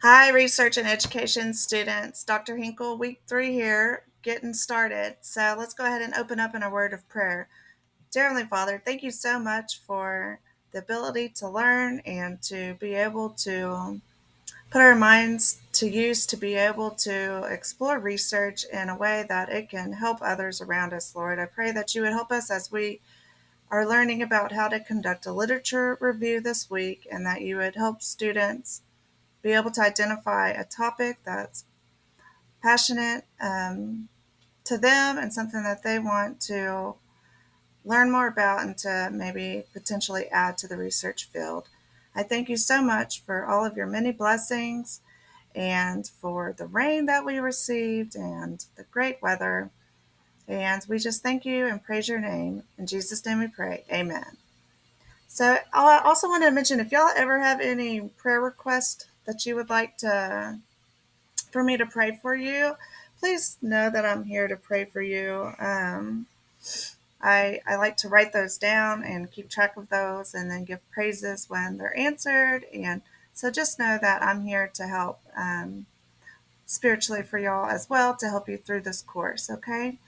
Hi, research and education students. Dr. Henkel, week 3 here, getting started. So let's go ahead and open up in a word of prayer. Dear Heavenly Father, thank you so much for the ability to learn and to be able to put our minds to use to be able to explore research in a way that it can help others around us, Lord. I pray that you would help us as we are learning about how to conduct a literature review this week and that you would help students be able to identify a topic that's passionate to them and something that they want to learn more about and to maybe potentially add to the research field. I thank you so much for all of your many blessings and for the rain that we received and the great weather. And we just thank you and praise your name. In Jesus' name we pray. Amen. So I also want to mention if y'all ever have any prayer requests that you would like to for me to pray for you, please know that I'm here to pray for you. I like to write those down and keep track of those and then give praises when they're answered. And so just know that I'm here to help spiritually for y'all as well to help you through this course, okay?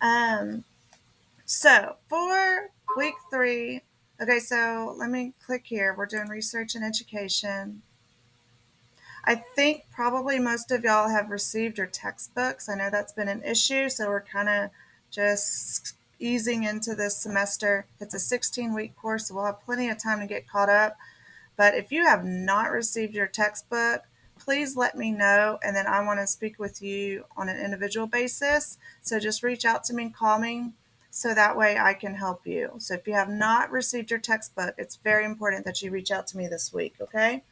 Um, so for week 3, okay, so let me click here. We're doing research and education. I think probably most of y'all have received your textbooks. I know that's been an issue, so we're kind of just easing into this semester. It's a 16-week course, so we'll have plenty of time to get caught up. But if you have not received your textbook, please let me know, and then I want to speak with you on an individual basis. So just reach out to me and call me so that way I can help you. So if you have not received your textbook, it's very important that you reach out to me this week, okay?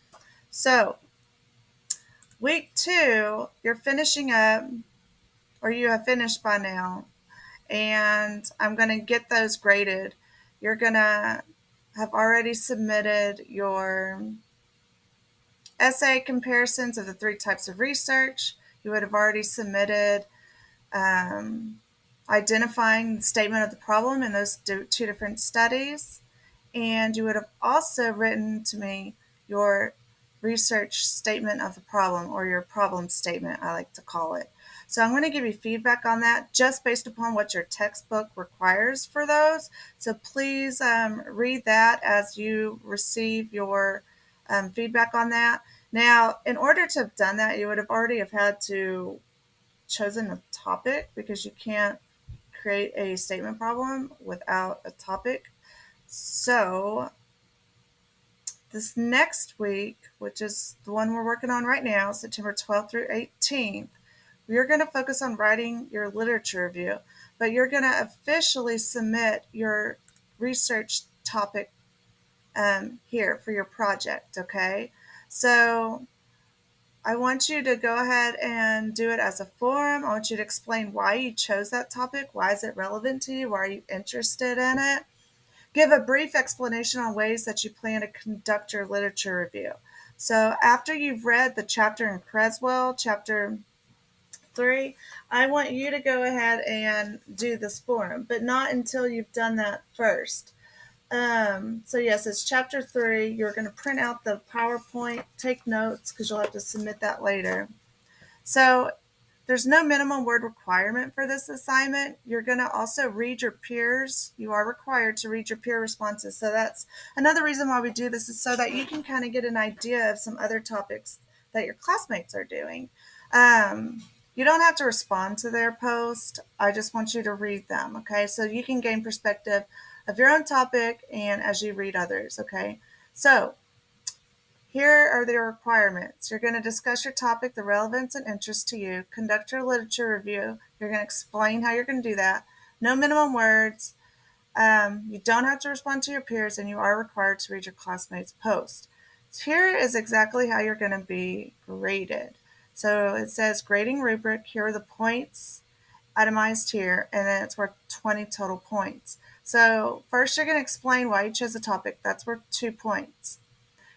So week 2, you're finishing up, or you have finished by now, and I'm going to get those graded. You're going to have already submitted your essay comparisons of the 3 types of research. You would have already submitted um, identifying the statement of the problem in those 2 different studies. And you would have also written to me your research statement of the problem, or your problem statement, I like to call it. So I'm going to give you feedback on that just based upon what your textbook requires for those. So please read that as you receive your feedback on that. Now, in order to have done that, you would have already have had to chosen a topic because you can't create a statement problem without a topic. So this next week, which is the one we're working on right now, September 12th through 18th, you're going to focus on writing your literature review, but you're going to officially submit your research topic here for your project, okay? So I want you to go ahead and do it as a forum. I want you to explain why you chose that topic. Why is it relevant to you? Why are you interested in it? Give a brief explanation on ways that you plan to conduct your literature review. So after you've read the chapter in Creswell, chapter 3, I want you to go ahead and do this forum, but not until you've done that first. So yes, it's chapter 3. You're going to print out the PowerPoint, take notes because you'll have to submit that later. So there's no minimum word requirement for this assignment. You're going to also read your peers. You are required to read your peer responses. So that's another reason why we do this, is so that you can kind of get an idea of some other topics that your classmates are doing. You don't have to respond to their post. I just want you to read them, okay? So you can gain perspective of your own topic and as you read others, okay? So here are the requirements. You're going to discuss your topic, the relevance and interest to you, conduct your literature review. You're going to explain how you're going to do that. No minimum words. You don't have to respond to your peers, and you are required to read your classmates' post. So here is exactly how you're going to be graded. So it says grading rubric. Here are the points itemized here, and then it's worth 20 total points. So first you're going to explain why you chose a topic. That's worth 2 points.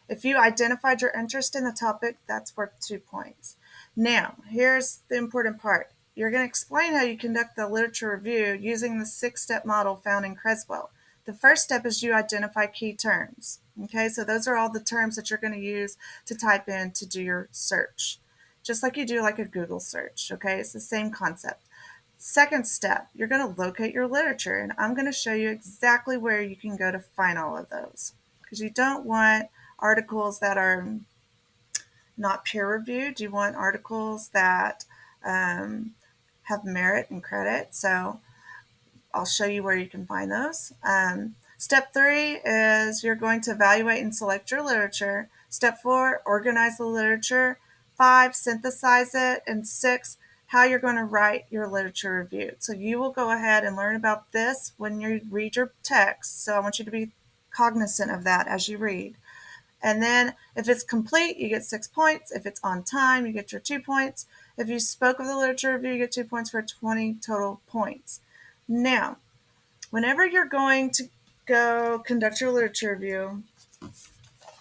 If you identified your interest in the topic, that's worth 2 points. Now, here's the important part. You're going to explain how you conduct the literature review using the 6-step model found in Creswell. The first step is you identify key terms. Okay, so those are all the terms that you're going to use to type in to do your search, just like you do like a Google search. Okay, it's the same concept. Second step, you're going to locate your literature, and I'm going to show you exactly where you can go to find all of those, because you don't want articles that are not peer reviewed. You want articles that um, have merit and credit. So I'll show you where you can find those. Step 3 is you're going to evaluate and select your literature. Step 4, organize the literature. 5, synthesize it. And 6, how you're going to write your literature review. So you will go ahead and learn about this when you read your text. So I want you to be cognizant of that as you read. And then if it's complete, you get 6 points. If it's on time, you get your 2 points. If you spoke of the literature review, you get 2 points for 20 total points. Now, whenever you're going to go conduct your literature review,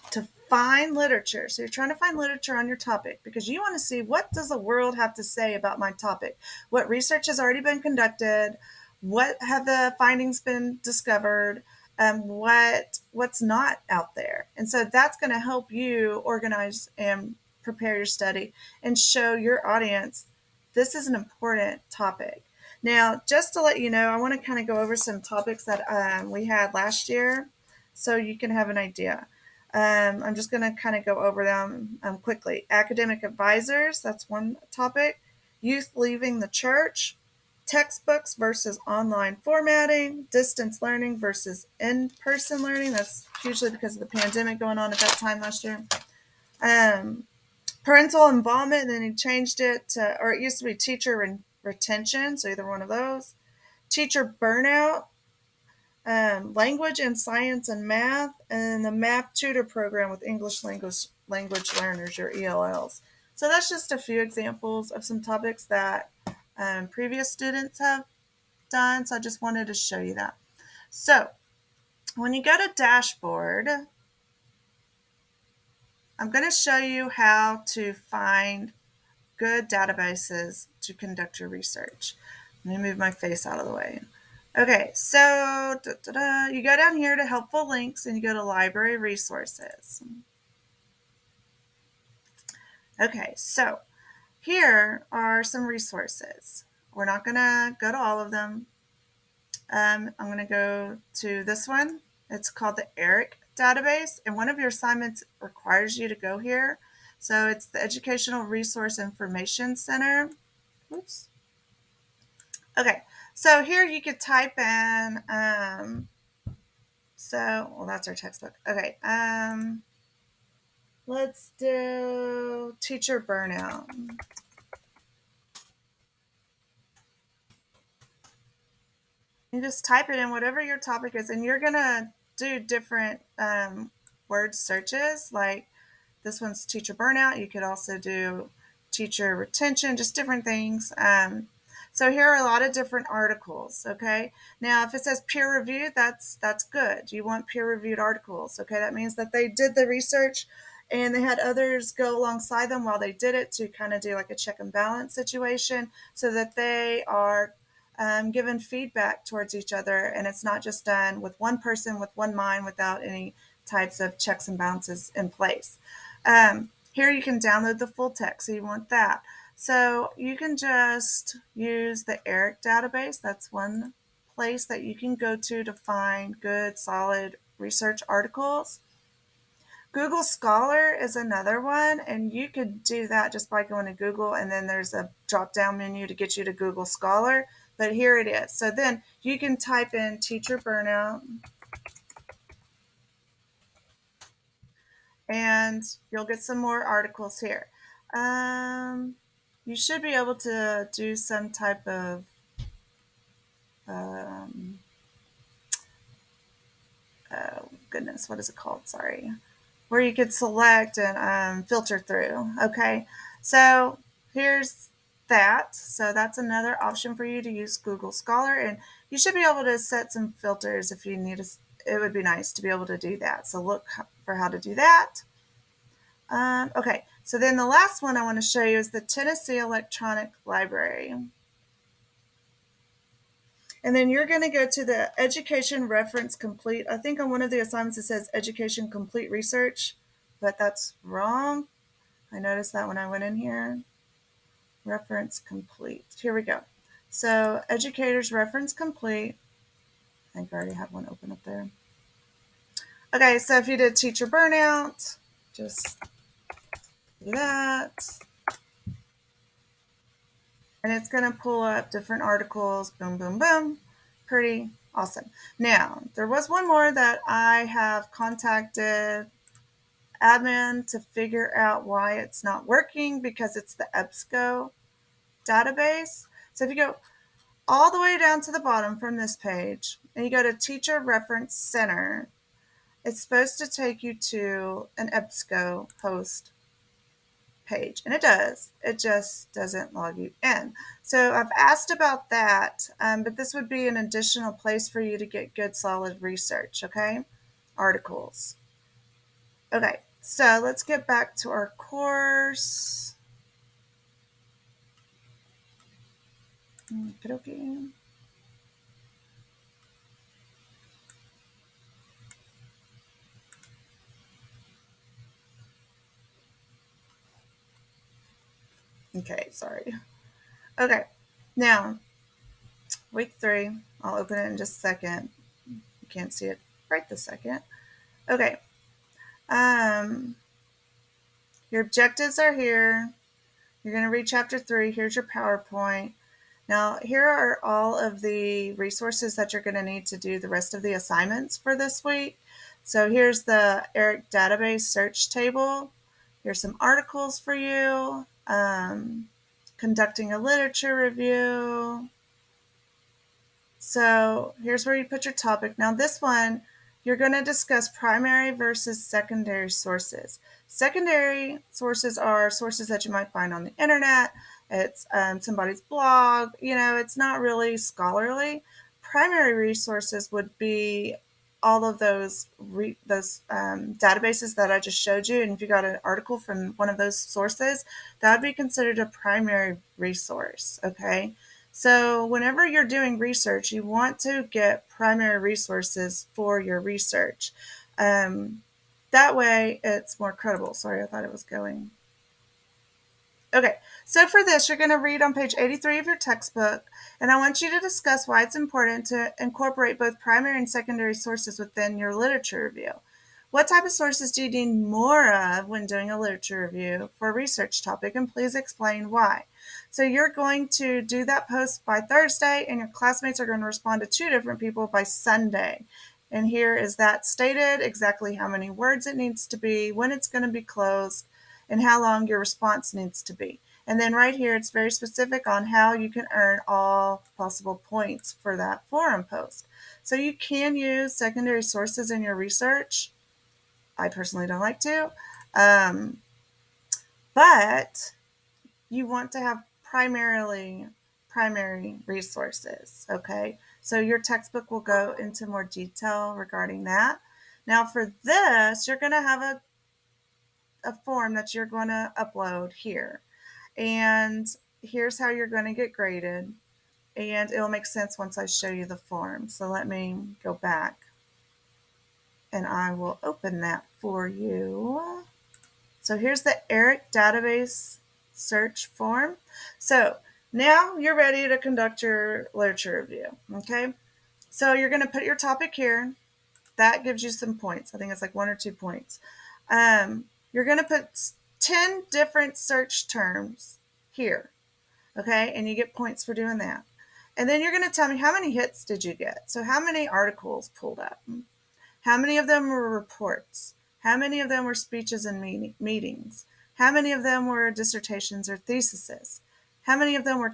to find literature. So you're trying to find literature on your topic because you want to see, what does the world have to say about my topic? What research has already been conducted? What have the findings been discovered? What's not out there? And so that's going to help you organize and prepare your study and show your audience this is an important topic. Now, just to let you know, I want to kind of go over some topics that we had last year so you can have an idea. I'm just going to kind of go over them quickly. Academic advisors, that's one topic. Youth leaving the church. Textbooks versus online formatting. Distance learning versus in-person learning. That's usually because of the pandemic going on at that time last year. Parental involvement, and then he changed it to, or it used to be teacher retention, so either one of those. Teacher burnout, language and science and math, and the math tutor program with English language learners, your ELLs. So that's just a few examples of some topics that previous students have done. So I just wanted to show you that. So when you go to dashboard, I'm going to show you how to find good databases to conduct your research. Let me move my face out of the way. Okay, so you go down here to helpful links and you go to library resources. Okay, so here are some resources. We're not going to go to all of them. I'm going to go to this one. It's called the ERIC database, and one of your assignments requires you to go here. So it's the Educational Resource Information Center. Oops. Okay, so here you could type in, well, that's our textbook. Okay, let's do teacher burnout. You just type it in, whatever your topic is, and you're gonna do different word searches. Like this one's teacher burnout. You could also do teacher retention, just different things. So here are a lot of different articles. Okay, now if it says peer reviewed, that's good. You want peer reviewed articles. Okay, that means that they did the research and they had others go alongside them while they did it to kind of do like a check and balance situation, so that they are given feedback towards each other, and it's not just done with one person with one mind without any types of checks and balances in place. Here you can download the full text, so you want that. So you can just use the ERIC database. That's one place that you can go to find good, solid research articles. Google Scholar is another one, and you could do that just by going to Google, and then there's a drop-down menu to get you to Google Scholar. But here it is. So then you can type in teacher burnout, and you'll get some more articles here. You should be able to do some type of oh goodness, what is it called? Sorry. Where you could select and filter through. Okay, so here's that. So that's another option for you to use Google Scholar, and you should be able to set some filters if you need. It would be nice to be able to do that. So look for how to do that. Okay, so then the last one I want to show you is the Tennessee Electronic Library. And then you're going to go to the Education Reference Complete. I think on one of the assignments it says Education Complete Research, but that's wrong. I noticed that when I went in here. Reference Complete. Here we go. So Educators Reference Complete. I think I already have one open up there. Okay, so if you did teacher burnout, just do that. And it's going to pull up different articles. Boom, boom, boom. Pretty awesome. Now, there was one more that I have contacted admin to figure out why it's not working, because it's the EBSCO database. So if you go all the way down to the bottom from this page and you go to Teacher Reference Center, it's supposed to take you to an EBSCO host page, and it does. It just doesn't log you in. So I've asked about that, but this would be an additional place for you to get good solid research, okay? Articles. Okay, so let's get back to our course. Okay. Okay, sorry. Okay, now week 3. I'll open it in just a second. You can't see it right this second. Okay. Your objectives are here. You're going to read chapter 3. Here's your PowerPoint. Now, here are all of the resources that you're going to need to do the rest of the assignments for this week. So here's the ERIC database search table. Here's some articles for you. Conducting a literature review. So here's where you put your topic. Now this one, you're going to discuss primary versus secondary sources. Secondary sources are sources that you might find on the internet. It's somebody's blog. It's not really scholarly. Primary resources would be all of those databases that I just showed you. And if you got an article from one of those sources, that would be considered a primary resource, okay? So whenever you're doing research, you want to get primary resources for your research. That way it's more credible. Sorry, I thought it was going. Okay, so for this, you're going to read on page 83 of your textbook, and I want you to discuss why it's important to incorporate both primary and secondary sources within your literature review. What type of sources do you need more of when doing a literature review for a research topic, and please explain why. So you're going to do that post by Thursday, and your classmates are going to respond to 2 different people by Sunday. And here is that stated, exactly how many words it needs to be, when it's going to be closed, and how long your response needs to be. And then right here, it's very specific on how you can earn all possible points for that forum post. So you can use secondary sources in your research. I personally don't like to. But you want to have primary resources, okay? So your textbook will go into more detail regarding that. Now for this, you're going to have a form that you're going to upload here. And here's how you're going to get graded. And it'll make sense once I show you the form. So let me go back and I will open that for you. So here's the ERIC database search form. So now you're ready to conduct your literature review, okay? So you're going to put your topic here. That gives you some points. I think it's like 1 or 2 points. You're going to put 10 different search terms here, okay? And you get points for doing that. And then you're going to tell me how many hits did you get. So how many articles pulled up? How many of them were reports? How many of them were speeches and meetings? How many of them were dissertations or theses? How many of them were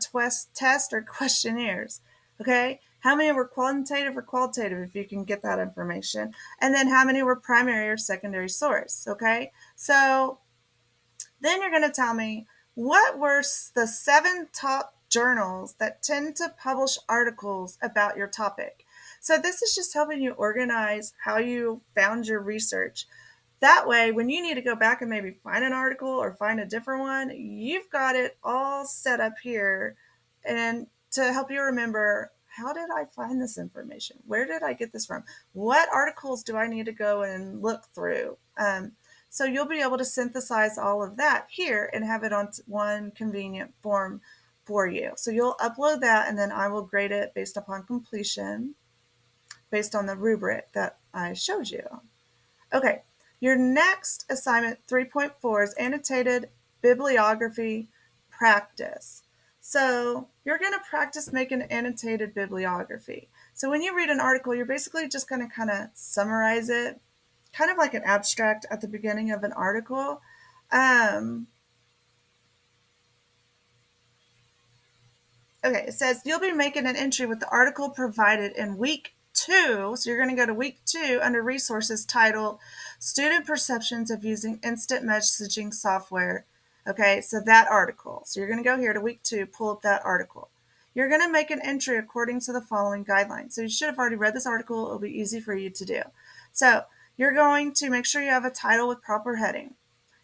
tests or questionnaires? Okay? How many were quantitative or qualitative, if you can get that information? And then how many were primary or secondary source? Okay? So then you're going to tell me what were the 7 top journals that tend to publish articles about your topic. So this is just helping you organize how you found your research. That way, when you need to go back and maybe find an article or find a different one, you've got it all set up here and to help you remember how did I find this information? Where did I get this from? What articles do I need to go and look through? So you'll be able to synthesize all of that here and have it on one convenient form for you. So you'll upload that, and then I will grade it based upon completion, based on the rubric that I showed you. Okay, your next assignment, 3.4, is annotated bibliography practice. So you're going to practice making annotated bibliography. So when you read an article, you're basically just going to kind of summarize it, kind of like an abstract at the beginning of an article. Okay, it says you'll be making an entry with the article provided in week 2. So you're going to go to week 2 under resources titled Student Perceptions of Using Instant Messaging Software. Okay, so that article. So you're going to go here to week 2, pull up that article. You're going to make an entry according to the following guidelines. So you should have already read this article. It'll be easy for you to do. So you're going to make sure you have a title with proper heading.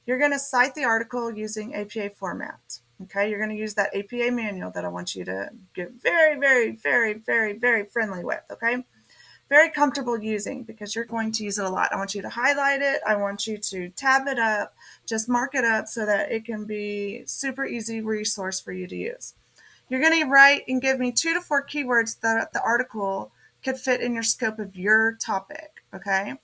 You're going to cite the article using APA format. Okay, you're going to use that APA manual that I want you to get very, very, very, very, very friendly with. Okay, very comfortable using, because you're going to use it a lot. I want you to highlight it. I want you to tab it up, just mark it up so that it can be super easy resource for you to use. You're going to write and give me 2 to 4 keywords that the article could fit in your scope of your topic. Okay.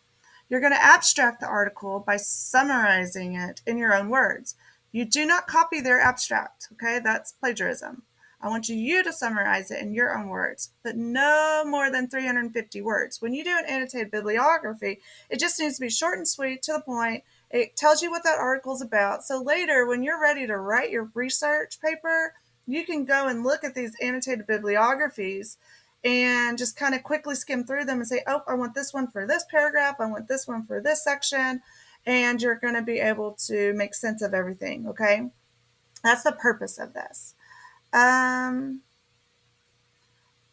You're going to abstract the article by summarizing it in your own words. You do not copy their abstract, okay? That's plagiarism. I want you to summarize it in your own words, but no more than 350 words. When you do an annotated bibliography, it just needs to be short and sweet, to the point. It tells you what that article is about. So later, when you're ready to write your research paper, you can go and look at these annotated bibliographies and just kind of quickly skim through them and say, oh, I want this one for this paragraph. I want this one for this section. And you're going to be able to make sense of everything. Okay. That's the purpose of this. The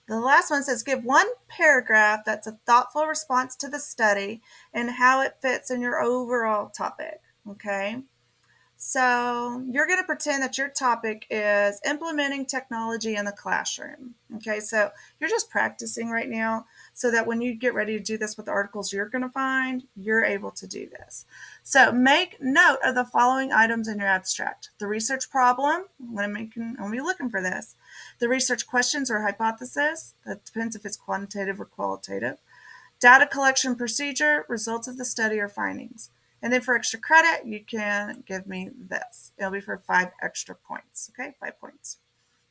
last one says, give one paragraph that's a thoughtful response to the study and how it fits in your overall topic. Okay. So you're going to pretend that your topic is implementing technology in the classroom. Okay, so you're just practicing right now so that when you get ready to do this with the articles you're going to find, you're able to do this. So make note of the following items in your abstract. The research problem, I'm going to be looking for this. The research questions or hypothesis, that depends if it's quantitative or qualitative. Data collection procedure, results of the study or findings. And then for extra credit, you can give me this. It'll be for 5 extra points. Okay, 5 points.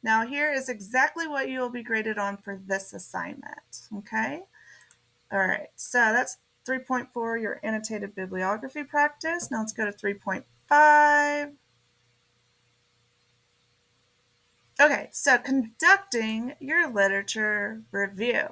Now here is exactly what you will be graded on for this assignment. Okay. All right. So that's 3.4, your annotated bibliography practice. Now let's go to 3.5. Okay, so conducting your literature review.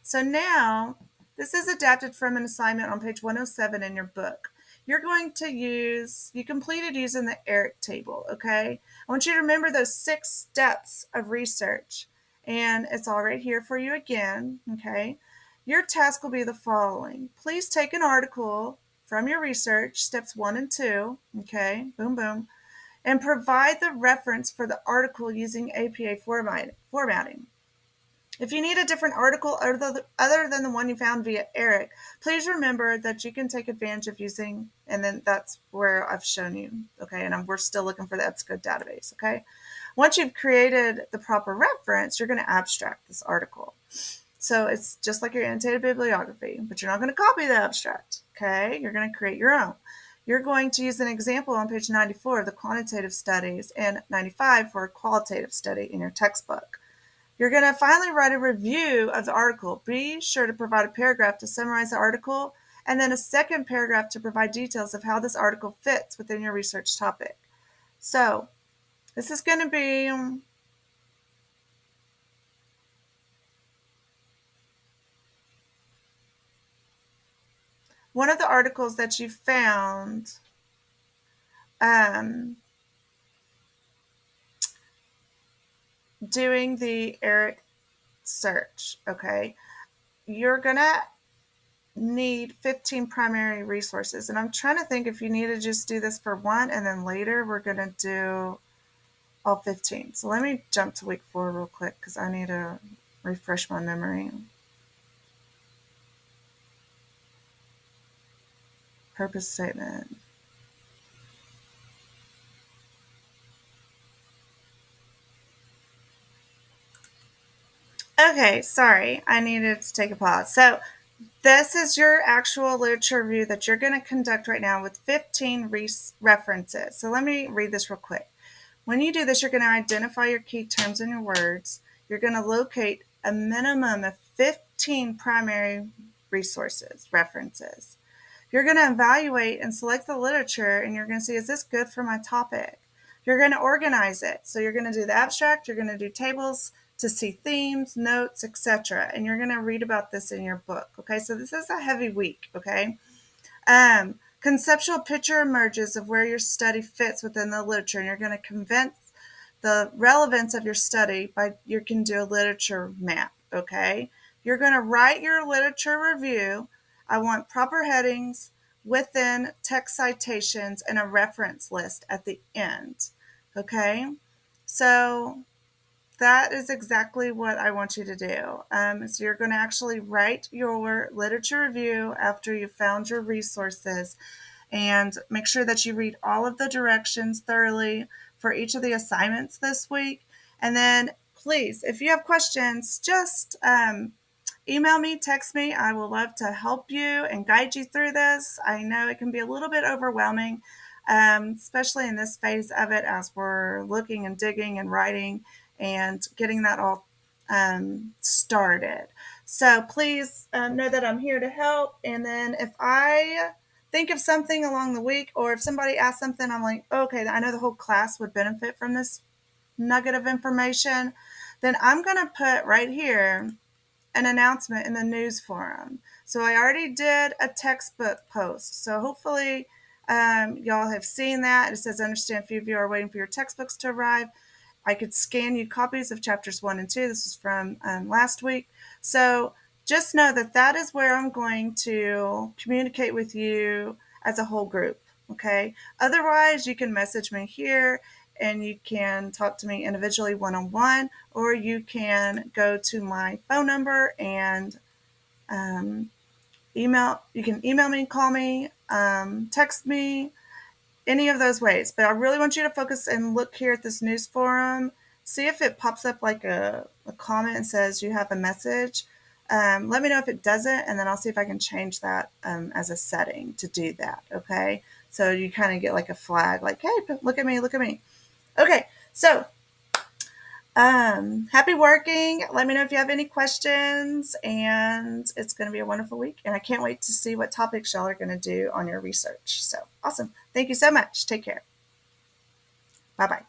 So now this is adapted from an assignment on page 107 in your book. You're going to you completed using the ERIC table, okay? I want you to remember those 6 steps of research, and it's all right here for you again, okay? Your task will be the following. Please take an article from your research, steps 1 and 2, okay? Boom, boom. And provide the reference for the article using APA formatting. If you need a different article other than the one you found via ERIC, please remember that you can take advantage of using, and then that's where I've shown you, okay, and we're still looking for the EBSCO database, okay? Once you've created the proper reference, you're going to abstract this article. So it's just like your annotated bibliography, but you're not going to copy the abstract, okay? You're going to create your own. You're going to use an example on page 94 of the quantitative studies and 95 for a qualitative study in your textbook. You're going to finally write a review of the article. Be sure to provide a paragraph to summarize the article, and then a second paragraph to provide details of how this article fits within your research topic. So this is going to be one of the articles that you found doing the ERIC search, okay? You're going to need 15 primary resources. And I'm trying to think if you need to just do this for one, and then later we're going to do all 15. So let me jump to week 4 real quick because I need to refresh my memory. Purpose statement. Okay, sorry. I needed to take a pause. So, this is your actual literature review that you're going to conduct right now with 15 references. So, let me read this real quick. When you do this, you're going to identify your key terms in your words. You're going to locate a minimum of 15 primary resources, references. You're going to evaluate and select the literature, and you're going to see, is this good for my topic? You're going to organize it. So you're going to do the abstract, you're going to do tables to see themes, notes, etc. And you're going to read about this in your book. Okay, so this is a heavy week. Okay. Conceptual picture emerges of where your study fits within the literature, and you're going to convince the relevance of your study by you can do a literature map. Okay, you're going to write your literature review. I want proper headings within text citations and a reference list at the end. Okay, so that is exactly what I want you to do. So you're going to actually write your literature review after you've found your resources, and make sure that you read all of the directions thoroughly for each of the assignments this week. And then please, if you have questions, just email me, text me. I will love to help you and guide you through this. I know it can be a little bit overwhelming, especially in this phase of it as we're looking and digging and writing and getting that all started. So please know that I'm here to help. And then if I think of something along the week, or if somebody asks something, I'm like, okay, I know the whole class would benefit from this nugget of information, then I'm going to put right here an announcement in the news forum. So I already did a textbook post. So hopefully y'all have seen that. It says, understand a few of you are waiting for your textbooks to arrive. I could scan you copies of chapters 1 and 2. This is from last week. So just know that that is where I'm going to communicate with you as a whole group. Okay. Otherwise, you can message me here and you can talk to me individually one-on-one, or you can go to my phone number and email. You can email me, call me, text me, any of those ways. But I really want you to focus and look here at this news forum. See if it pops up like a comment and says you have a message. Let me know if it doesn't, and then I'll see if I can change that as a setting to do that. Okay. So you kind of get like a flag, like, hey, look at me, look at me. Okay. So happy working. Let me know if you have any questions, and it's going to be a wonderful week. And I can't wait to see what topics y'all are going to do on your research. So awesome. Thank you so much. Take care. Bye bye.